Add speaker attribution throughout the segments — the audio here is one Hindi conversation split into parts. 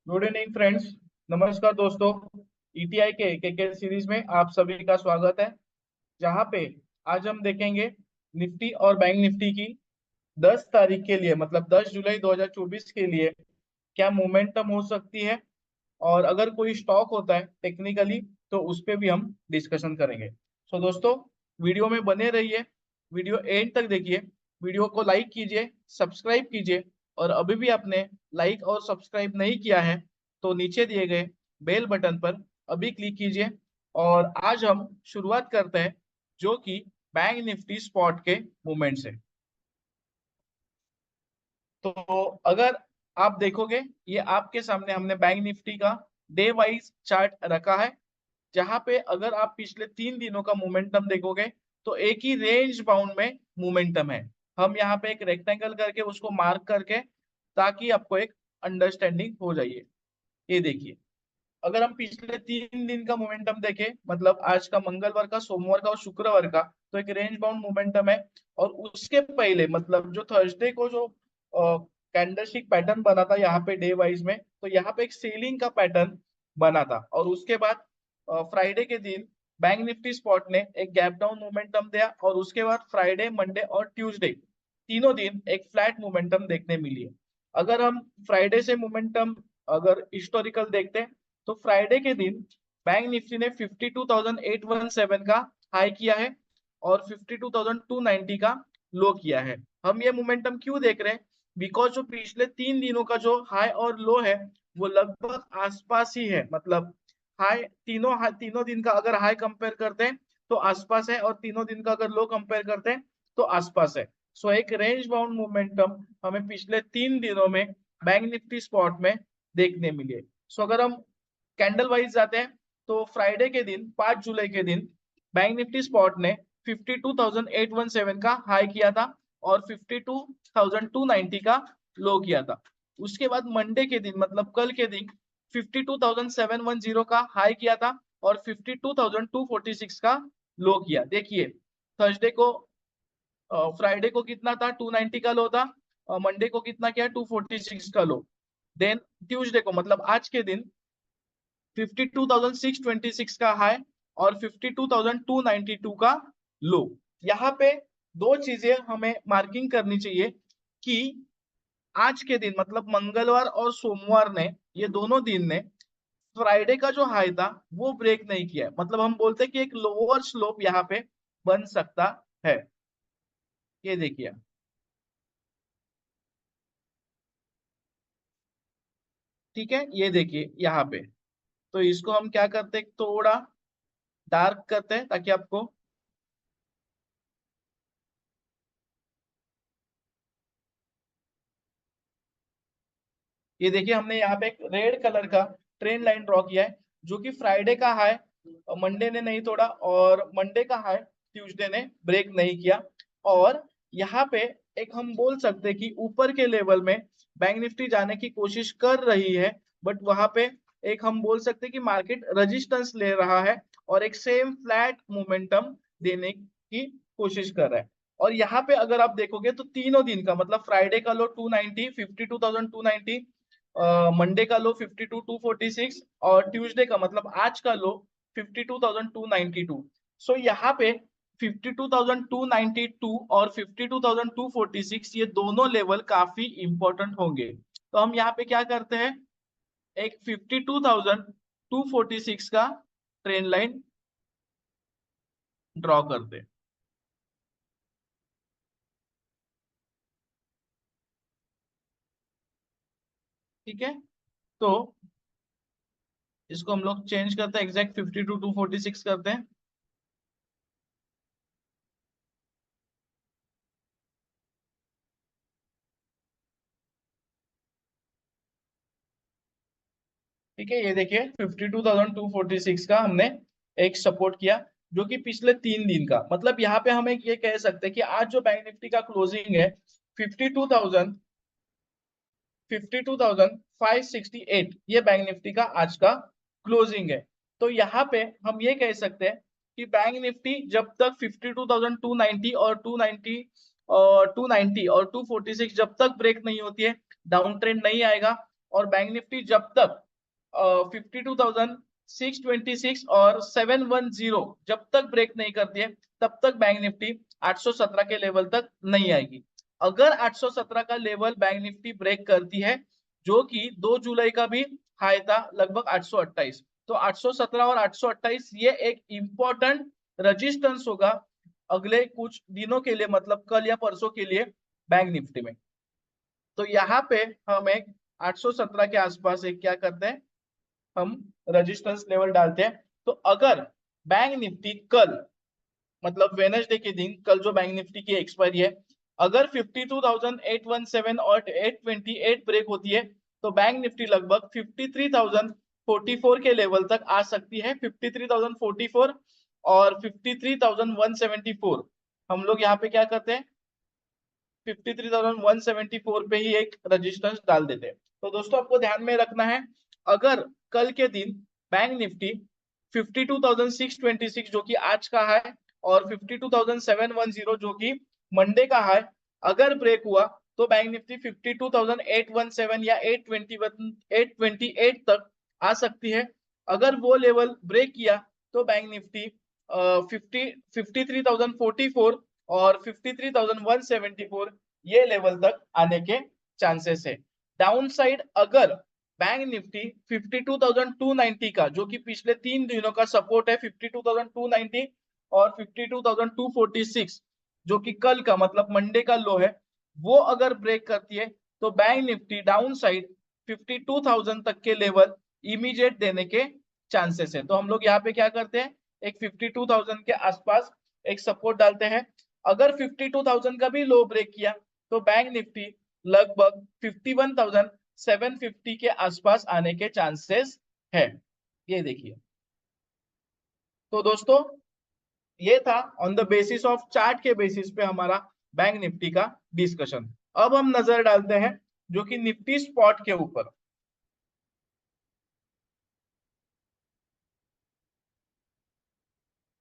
Speaker 1: Good evening friends. नमस्कार दोस्तों। ईटीआई के सीरीज में आप सभी का स्वागत है, जहां पे आज हम देखेंगे निफ्टी और बैंक निफ्टी की 10 तारीख के लिए, मतलब 10 जुलाई 2024 के लिए क्या मोमेंटम हो सकती है, और अगर कोई स्टॉक होता है टेक्निकली तो उस पे भी हम डिस्कशन करेंगे। सो दोस्तों, वीडियो में बने रहिए, वीडियो एंड तक देखिए, वीडियो को लाइक कीजिए, सब्सक्राइब कीजिए, और अभी भी आपने लाइक और सब्सक्राइब नहीं किया है तो नीचे दिए गए बेल बटन पर अभी क्लिक कीजिए। और आज हम शुरुआत करते हैं, जो कि बैंक निफ्टी स्पॉट के मूवमेंट से। तो अगर आप देखोगे, ये आपके सामने हमने बैंक निफ्टी का डे वाइज चार्ट रखा है, जहां पे अगर आप पिछले 3 दिनों का मोमेंटम देखोगे तो एक ही रेंज बाउंड में मोमेंटम है। हम यहाँ पे एक रेक्टेंगल करके उसको मार्क करके, ताकि आपको एक अंडरस्टैंडिंग हो जाइए। ये देखिए, अगर हम पिछले 3 दिन का मोमेंटम देखें, मतलब आज का, मंगलवार का, सोमवार का और शुक्रवार का, तो एक रेंज बाउंड मोमेंटम है। और उसके पहले, मतलब जो थर्सडे को जो कैंडलस्टिक पैटर्न बना था यहाँ पे डे वाइज में, तो यहाँ पे एक सेलिंग का पैटर्न बना था। और उसके बाद फ्राइडे के दिन बैंक निफ्टी स्पॉट ने एक गैप डाउन मोमेंटम दिया, और उसके बाद फ्राइडे, मंडे और ट्यूसडे तीनों दिन एक फ्लैट मोमेंटम देखने मिली है। अगर हम फ्राइडे से मोमेंटम, अगर हिस्टोरिकल देखते हैं, तो फ्राइडे के दिन बैंक निफ्टी ने 52,817 का हाई किया है और 52,290 का लो किया है। हम ये मोमेंटम क्यों देख रहे हैं? बिकॉज जो पिछले 3 दिनों का जो हाई और लो है, वो लगभग आसपास ही है। मतलब तीनों दिन का अगर हाई कंपेयर करते हैं तो आसपास है, और तीनों दिन का अगर लो कंपेयर करते हैं तो आसपास है। सो एक रेंज बाउंड मोमेंटम हमें पिछले 3 दिनों में बैंक निफ्टी स्पॉट में देखने मिले। सो अगर हम कैंडल वाइज जाते हैं, तो फ्राइडे के दिन 5 जुलाई के दिन बैंक निफ्टी स्पॉट ने 52,817 का हाई किया था और 52,290 का लो किया था। उसके बाद मंडे के दिन, मतलब कल के दिन, 52,710 का हाई किया था और 52,246 का लो किया। देखिए, थर्सडे को, फ्राइडे को कितना था? 290 का लो था, और मंडे को कितना किया? 246 का लो। देन ट्यूसडे को, मतलब आज के दिन, 52,626 का हाई और 52,292 का लो। यहाँ पे दो चीजें हमें मार्किंग करनी चाहिए कि आज के दिन, मतलब मंगलवार और सोमवार ने, ये दोनों दिन ने फ्राइडे का जो हाई था वो ब्रेक नहीं किया है। मतलब हम बोलते हैं कि एक लोअर स्लोप यहाँ पे बन सकता है। ये देखिए, ठीक है, ये देखिए यहाँ पे। तो इसको हम क्या करते हैं, थोड़ा डार्क करते हैं ताकि आपको, ये देखिए, हमने यहाँ पे एक रेड कलर का ट्रेन लाइन ड्रॉ किया है, जो कि फ्राइडे का हाई मंडे ने नहीं तोड़ा, और मंडे का हाई ट्यूसडे ने ब्रेक नहीं किया। और यहाँ पे एक हम बोल सकते हैं कि ऊपर के लेवल में बैंक निफ्टी जाने की कोशिश कर रही है, बट वहां पे एक हम बोल सकते हैं कि मार्केट रेजिस्टेंस ले रहा है और एक सेम फ्लैट मोमेंटम देने की कोशिश कर रहा है। और यहाँ पे अगर आप देखोगे तो तीनों दिन का, मतलब फ्राइडे का लो 290, 52,290, मंडे का लो 52,246, और ट्यूसडे का, मतलब आज का लो 52,292। सो यहाँ पे 52,292 और 52,246, ये दोनों लेवल काफी इंपॉर्टेंट होंगे। तो हम यहाँ पे क्या करते हैं, एक 52,246 का ट्रेन लाइन ड्रॉ करते हैं। ठीक है, तो इसको हम लोग चेंज करते हैं, एग्जैक्ट 52,246 करते हैं। ठीक है, ये देखिए, 52,246 का हमने एक सपोर्ट किया, जो कि पिछले 3 दिन का, मतलब यहाँ पे हम एक ये कह सकते हैं कि आज जो बैंक निफ्टी का क्लोजिंग है 52,000, 52,568, ये बैंक निफ्टी का आज का क्लोजिंग है। तो यहाँ पे हम ये कह सकते हैं कि बैंक निफ्टी जब तक 52,290 और 290 और 290 और 246 जब तक ब्रेक नहीं होती है, डाउन ट्रेंड नहीं आएगा। और बैंक निफ्टी जब तक 52,626 और 710 जब तक ब्रेक नहीं करती है तब तक बैंक निफ्टी 817 के लेवल तक नहीं आएगी। अगर 817 का लेवल बैंक निफ्टी ब्रेक करती है, जो कि 2 जुलाई का भी हाई था लगभग 828, तो 817 और 828 ये एक इंपॉर्टेंट रेजिस्टेंस होगा अगले कुछ दिनों के लिए, मतलब कल या परसों के लिए बैंक निफ्टी में। तो यहाँ पे हम एक 817 के आसपास एक क्या करते हैं, हम रेजिस्टेंस लेवल डालते हैं। तो अगर बैंक निफ्टी कल, मतलब वेडनेसडे के दिन, कल जो बैंक निफ्टी की एक्सपायरी है, अगर 52,817 और 828 ब्रेक होती है तो बैंक निफ्टी लगभग 53,044 के लेवल तक आ सकती है। 53,044 और 53,174 हम लोग यहाँ पे क्या करते हैं, 53,174 पे ही एक रेजिस्टेंस डाल देते हैं। तो दोस्तों आपको ध्यान में रखना है, अगर कल के दिन बैंक निफ्टी 52,626 जो कि आज का है और 52,710 जो कि मंडे का है, अगर ब्रेक हुआ तो बैंक निफ्टी 52,817 या 828 तक आ सकती है। अगर वो लेवल ब्रेक किया तो बैंक निफ्टी 53,044 और 53,174 ये लेवल तक आने के चांसेस है। डाउन साइड अगर बैंक निफ्टी 52,290 का, जो कि पिछले 3 दिनों का सपोर्ट है 52,290 और 52,246 जो कि कल का मतलब मंडे का लो है, वो अगर ब्रेक करती है तो बैंक निफ्टी डाउन साइड 52,000 तक के लेवल इमीडिएट देने के चांसेस है। तो हम लोग यहाँ पे क्या करते हैं, एक 52,000 के आसपास एक सपोर्ट डालते हैं। अगर 52,000 का भी लो ब्रेक किया तो बैंक निफ्टी लगभग 51,750 के आसपास आने के चांसेस है। ये देखिए। तो दोस्तों ये था on the basis of chart के बेसिस पे हमारा बैंक निफ्टी का डिस्कशन। अब हम नजर डालते हैं जो कि निफ्टी स्पॉट के ऊपर।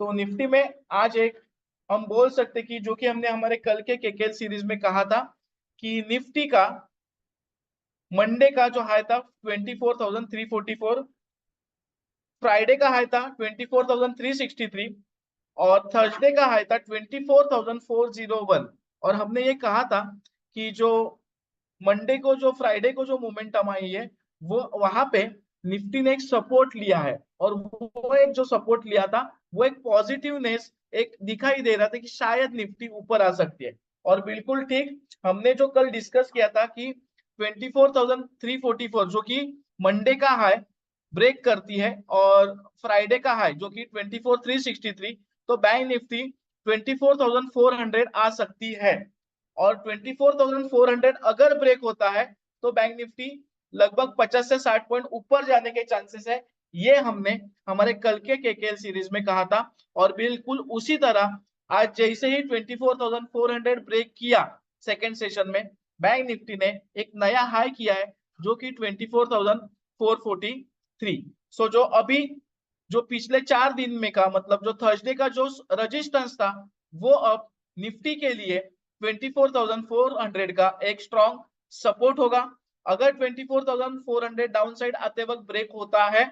Speaker 1: तो निफ्टी में आज एक हम बोल सकते कि जो कि हमने हमारे कल के केकेएल सीरीज में कहा था कि निफ्टी का मंडे का जो हाई था 24,344, फ्राइडे का हाई था 24,363 और थर्सडे का हाई था 24,401। और हमने ये कहा था कि जो मंडे को जो फ्राइडे को जो मोमेंटम आई है वो वहां पे निफ्टी ने एक सपोर्ट लिया है, और वो एक जो सपोर्ट लिया था वो एक पॉजिटिवनेस एक दिखाई दे रहा था कि शायद निफ्टी ऊपर आ सकती है। और बिल्कुल ठीक, हमने जो कल डिस्कस किया था कि 24,344 जो कि मंडे का हाई ब्रेक करती है और फ्राइडे का हाई जो कि 24,363, तो बैंक निफ्टी 24,400 आ सकती है। और 24,400 अगर ब्रेक होता है तो बैंक निफ्टी लगभग 50 से 60 पॉइंट ऊपर जाने के चांसेस है। ये हमने हमारे कल के केकेएल सीरीज में कहा था, और बिल्कुल उसी तरह आज जैसे ही 24,400 ब्रेक किया सेकेंड सेशन में, बैंक निफ्टी ने एक नया हाई किया है जो कि 24,443। सो जो अभी जो पिछले 4 दिन में का मतलब जो थर्सडे का जो रेजिस्टेंस था वो अब निफ्टी के लिए 24,400 का एक स्ट्रॉन्ग सपोर्ट होगा। अगर 24,400 डाउन साइड आते वक्त ब्रेक होता है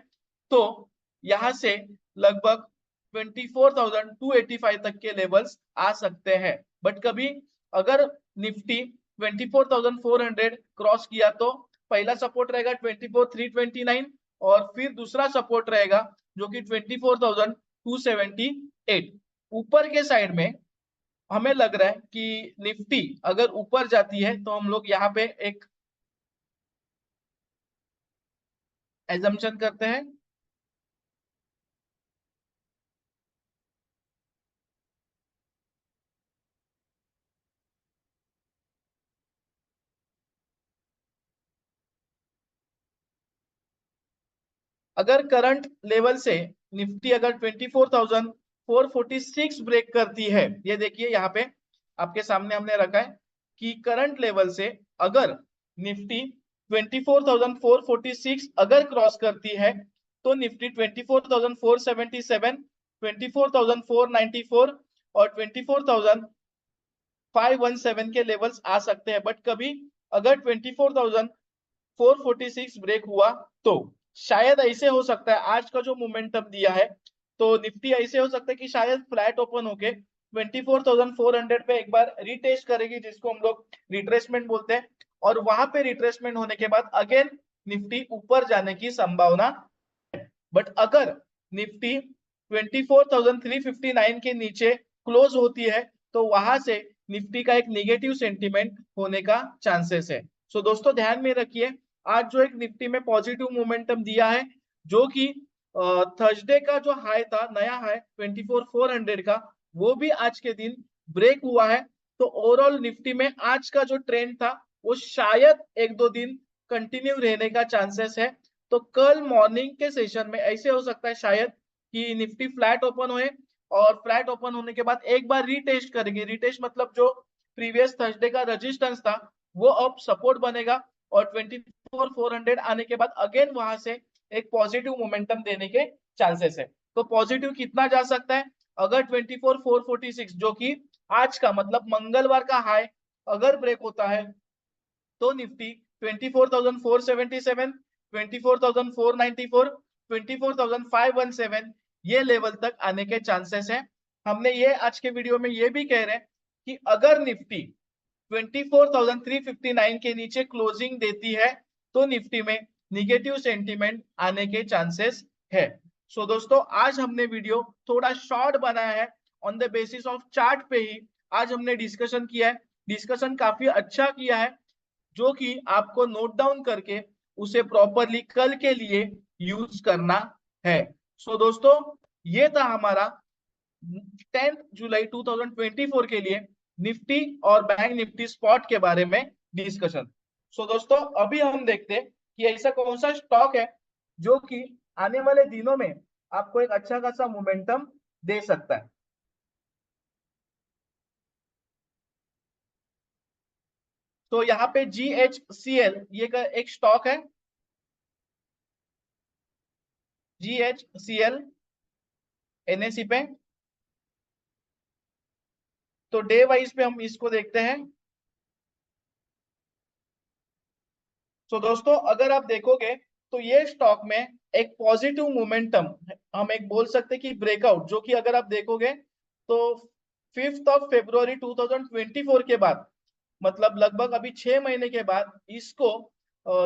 Speaker 1: तो यहां से लगभग 24,285 तक के लेवल्स आ सकते हैं। बट कभी अगर निफ्टी 24,400 क्रॉस किया तो पहला सपोर्ट रहेगा 24,329 और फिर दूसरा सपोर्ट रहेगा जो कि 24,278। ऊपर के साइड में हमें लग रहा है कि निफ्टी अगर ऊपर जाती है तो हम लोग यहाँ पे एक एजम्पशन करते हैं। अगर करंट लेवल से निफ्टी अगर 24,446 ब्रेक करती है, ये देखिए यहाँ पे आपके सामने हमने रखा है कि करंट लेवल से अगर निफ्टी 24,446 अगर क्रॉस करती है तो निफ्टी 24,477, 24,494 और 24,517 के लेवल्स आ सकते हैं। बट कभी अगर 24,000 446 ब्रेक हुआ तो शायद ऐसे हो सकता है आज का जो मोमेंटम दिया है, तो निफ्टी ऐसे हो सकता है कि शायद फ्लैट ओपन होके 24,400 पे एक बार रिटेस्ट करेगी, जिसको हम लोग रिट्रेसमेंट बोलते हैं, और वहां पे रिट्रेसमेंट होने के बाद अगेन निफ्टी ऊपर जाने की संभावना। बट अगर निफ्टी 24,359 के नीचे क्लोज होती है तो वहां से निफ्टी का एक नेगेटिव सेंटीमेंट होने का चांसेस है। सो दोस्तों ध्यान में रखिए, आज जो एक निफ्टी में पॉजिटिव मोमेंटम दिया है, जो कि थर्सडे का जो हाई था, नया हाई 24,400 का, वो भी आज के दिन ब्रेक हुआ है। तो ओवरऑल निफ्टी में आज का जो ट्रेंड था वो शायद एक दो दिन कंटिन्यू रहने का चांसेस है। तो कल मॉर्निंग के सेशन में ऐसे हो सकता है शायद कि निफ्टी फ्लैट ओपन होए, और फ्लैट ओपन होने के बाद एक बार रीटेस्ट करेंगे। रीटेस्ट मतलब जो प्रीवियस थर्सडे का रेजिस्टेंस था वो अब सपोर्ट बनेगा, और 24,400 आने के बाद अगेन वहां से एक पॉजिटिव मोमेंटम देने के चांसेस है। तो पॉजिटिव कितना जा सकता है, अगर 24,446 जो कि आज का मतलब मंगलवार का हाई अगर ब्रेक होता है तो निफ्टी 24,477, 24,494, 24,517 ये लेवल तक आने के चांसेस हैं। हमने ये आज के वीडियो में ये भी कह रहे हैं कि अगर निफ्टी 24,359 के नीचे क्लोजिंग देती है तो निफ्टी में निगेटिव सेंटीमेंट आने के चांसेस है। सो दोस्तों आज हमने वीडियो थोड़ा शॉर्ट बनाया है, on the basis of chart पे ही आज हमने डिस्कशन किया है। डिस्कशन काफी अच्छा किया है, जो कि आपको नोट डाउन करके उसे प्रॉपरली कल के लिए यूज करना है। सो दोस्तों ये था हमारा 10 जुलाई 2024 के लिए निफ्टी और बैंक निफ्टी स्पॉट के बारे में डिस्कशन। सो दोस्तों अभी हम देखते हैं कि ऐसा कौन सा स्टॉक है जो कि आने वाले दिनों में आपको एक अच्छा खासा मोमेंटम दे सकता है। तो यहाँ पे GHCL ये का एक स्टॉक है, GHCL NSE पे। तो डे वाइज पे हम इसको देखते हैं। तो दोस्तों अगर आप देखोगे तो ये स्टॉक में एक पॉजिटिव मोमेंटम, हम एक बोल सकते हैं कि ब्रेकआउट, जो कि अगर आप देखोगे तो 5 फरवरी 2024 के बाद, मतलब लगभग अभी 6 महीने के बाद इसको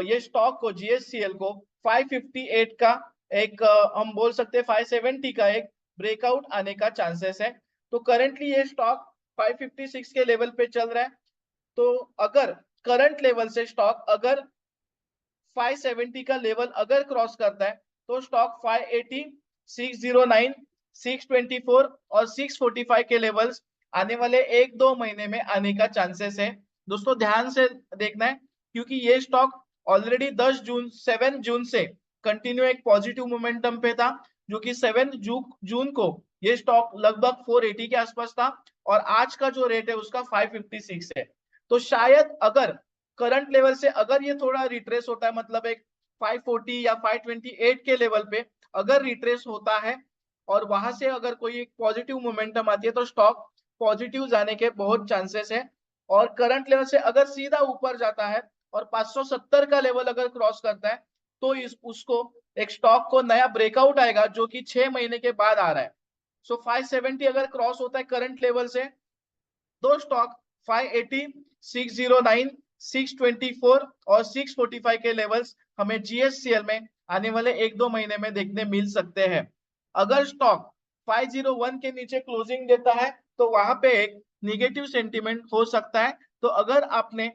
Speaker 1: ये स्टॉक को GHCL को 558 का एक हम बोल सकते हैं 570 का एक ब्रेकआउट आने का चांसेस है। तो करेंटली ये स्टॉक 556 के लेवल पे चल रहा है। तो अगर करंट लेवल से स्टॉक अगर 570 का लेवल अगर क्रॉस करता है तो स्टॉक 580, 609, 624 और 645 के लेवल्स आने वाले एक दो महीने में आने का चांसेस है। दोस्तों ध्यान से देखना है, क्योंकि ये स्टॉक ऑलरेडी 7 जून से कंटिन्यू एक पॉजिटिव मोमेंटम पे था, जो कि 7 जून को ये स्टॉक लगभग 480 के आसपास था, और आज का जो रेट है उसका 556 है। तो शायद अगर करंट लेवल से अगर ये थोड़ा रिट्रेस होता है, मतलब एक 540 या 528 के लेवल पे अगर रिट्रेस होता है और वहां से अगर कोई एक पॉजिटिव मोमेंटम आती है तो स्टॉक पॉजिटिव जाने के बहुत चांसेस है। और करंट लेवल से अगर सीधा ऊपर जाता है और 570 का लेवल अगर क्रॉस करता है तो इस उसको एक स्टॉक को नया ब्रेकआउट आएगा, जो कि 6 महीने के बाद आ रहा है। सो 570 अगर क्रॉस होता है करंट लेवल से दो स्टॉक 580, 609, 624 और 645 के लेवल्स हमें GHCL में आने वाले एक दो महीने में देखने मिल सकते हैं। अगर स्टॉक 501 के नीचे क्लोजिंग देता है तो वहां पे एक निगेटिव सेंटीमेंट हो सकता है। तो अगर आपने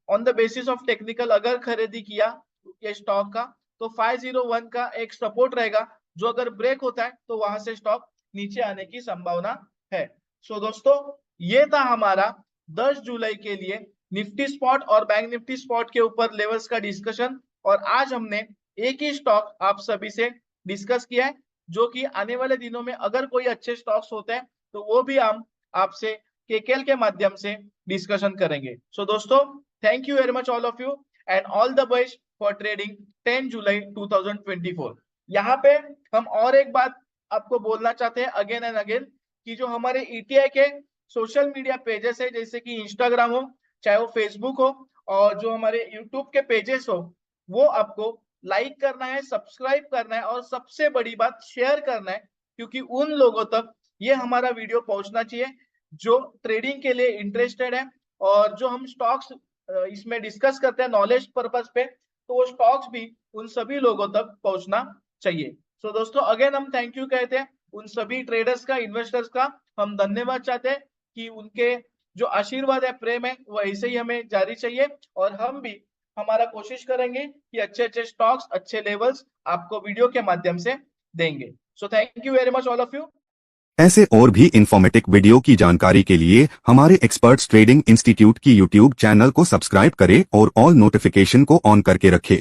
Speaker 1: on the basis of technical अगर खरीदी किया ये स्टॉक का, तो 501 का एक सपोर्ट रहेगा, जो अगर ब्रेक होता है तो वहां से स्टॉक नीचे आने की संभावना है। सो दोस्तों ये था हमारा 10 जुलाई के लिए निफ्टी स्पॉट और बैंक निफ्टी स्पॉट के ऊपर लेवल्स का डिस्कशन। और आज हमने एक ही स्टॉक आप सभी से डिस्कस किया है, जो कि आने वाले दिनों में अगर कोई अच्छे स्टॉक्स होते हैं तो वो भी हम आपसे केकेएल के माध्यम से डिस्कशन करेंगे। सो दोस्तों thank you very much all of you and all the best for trading 10 जुलाई 2024। यहाँ पे हम और एक बात आपको बोलना चाहते हैं अगेन एंड अगेन, कि जो हमारे ETI के सोशल मीडिया पेजेस है, जैसे कि इंस्टाग्राम हो चाहे वो फेसबुक हो और जो हमारे यूट्यूब के पेजेस हो वो आपको लाइक करना है, सब्सक्राइब करना है और सबसे बड़ी बात शेयर करना है, क्योंकि उन लोगों तक ये हमारा वीडियो पहुंचना चाहिए जो ट्रेडिंग के लिए इंटरेस्टेड है। और जो हम स्टॉक्स इसमें डिस्कस करते हैं नॉलेज पर्पस पे, तो वो स्टॉक्स भी उन सभी लोगों तक पहुंचना चाहिए। सो दोस्तों अगेन हम थैंक यू कहते हैं उन सभी ट्रेडर्स का, इन्वेस्टर्स का। हम धन्यवाद चाहते हैं कि उनके जो आशीर्वाद है, प्रेम है, वो ऐसे ही हमें जारी चाहिए। और हम भी हमारा कोशिश करेंगे कि अच्छे अच्छे स्टॉक्स, अच्छे लेवल्स आपको वीडियो के माध्यम से देंगे। So thank you very much all of you.
Speaker 2: ऐसे और भी इंफॉर्मेटिव वीडियो की जानकारी के लिए हमारे एक्सपर्ट्स ट्रेडिंग इंस्टीट्यूट की यूट्यूब चैनल को सब्सक्राइब करें और ऑल नोटिफिकेशन को ऑन करके रखें।